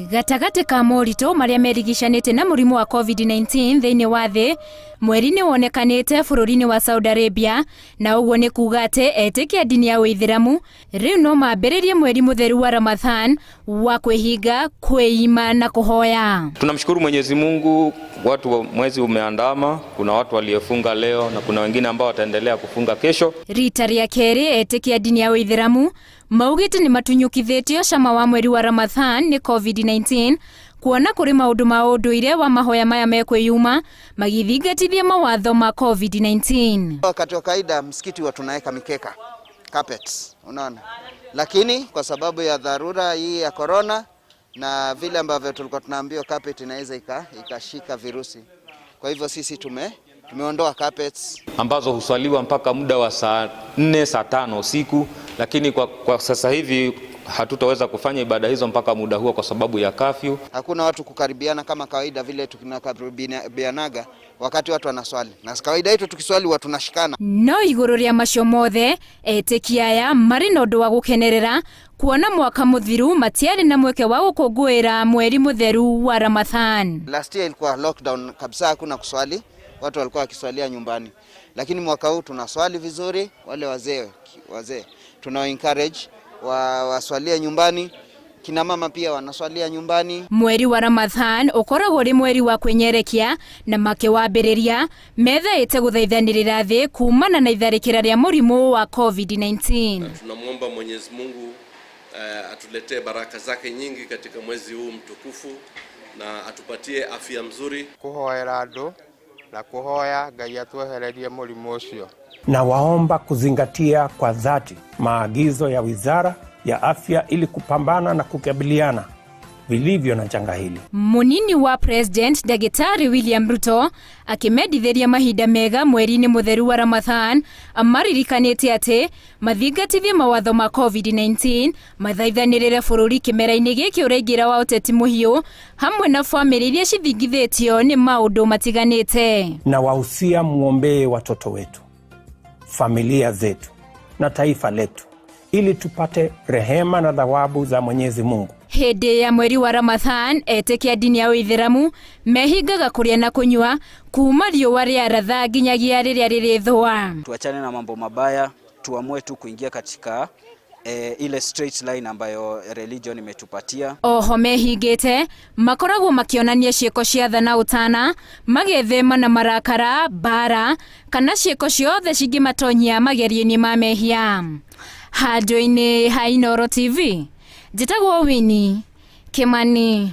Gatagate ka morito maria merigishanite na murimu wa COVID-19 thiini wa thi, Mweri ni wonekanite bururi-ini wa Saudi Arabia, na uguo ni kuuga ati etĩkia dini ya Uithiramu riu no mambĩrĩrie mweri mutheru wa Ramadhan wa kwihinga, kwiima na kuhoya. Tunamshukuru Mwenyezi Mungu, watu wa mwezi umeandama, kuna watu waliofunga leo na kuna wengine ambao wataendelea kufunga kesho. Rita ria keri etĩkia dini ya Uithiramu maugite ni matunyukithitio cama wa mweri wa Ramadhan ni COVID-19 kuona kuri maundu ma unduire wa mahoya maya mekwiyuma magithingatithia mawatho ma COVID-19. Wakati wa kawaida msikiti wa tunaweka mikeka, carpets, unaona. Lakini kwa sababu ya dharura hii ya corona na vile ambavyo tulikuwa tunaambiwa carpet inaweza ikashika virusi. Kwa hivyo sisi tumeondoa carpets ambazo huswaliwa mpaka muda wa saa 4 saa 5 usiku, lakini kwa sasa hivi hatutaweza kufanya ibada hizo mpaka muda huo kwa sababu ya kafyu. Hakuna watu kukaribiana kama kawaida vile tunakaribianaga wakati watu wanaswali. Na kawaida yetu tukiswali watu tunashikana. No iguru ria macio mothe etĩkia aya mari na ũndũ wa gukenerera kuona mwaka muthiru matiari na mweke wa gũkũngũĩra mweri mutheru wa Ramadhan. Last year ilikuwa lockdown kabisa, hakuna kuswali, watu walikuwa wakiswalia nyumbani. Lakini mwaka huu tunaswali vizuri, wale wazee tuna encourage waswalia nyumbani, kina mama pia wanaswalia nyumbani. Mweri wa Ramadhan ukoragwo ri mweri wa kwenyerekia na make wambĩrĩria methaĩte gũthaithanĩrĩra thĩ kumana na itharĩkĩra rĩa mũrimũ wa COVID-19. Tunamwomba Mwenyezi Mungu atuletee baraka zake nyingi katika mwezi huu mtukufu na atupatie afya mzuri. Kuhoera andu na kuhoya Ngai atuehererie mũrimũ ũcio. Na waomba kuzingatia kwa dhati maagizo ya Wizara ya Afya ili kupambana na kukabiliana vilivyo na janga hili. Munini wa President Daktari William Ruto akimedithiria mahinda mega mweri-ini mutheru wa Ramadhan amaririkanite ati mathingatithie mawatho ma COVID-19 mathaithanĩrĩre bururi kimera-ini giki ũraingira wa ũteti muhiu hamwe na family iria cithingithĩtio ni maundu matiganite. Na wahusia muombee watoto wetu, familia zetu na taifa letu ili tupate rehema na thawabu za Mwenyezi Mungu. Hĩndĩ ya mweri wa Ramadhan etĩkia dini ya Uithiramu mehingaga kuria na kunywa kuma riũa rĩa ratha nginyagia rĩrĩa rĩrĩthũa. Tuachane na mambo mabaya, tuamue tu kuingia katika ile straight line ambayo religion imetupatia. Oho mehingĩte makoragwo makionania ciĩko cia tha na ũtana, magethema na marakara, bara kana ciĩko ciothe cingimatonyia magerio-inĩ ma mehia. Handũ-inĩ ha Inooro TV, njĩtagwo Winnie Kimani.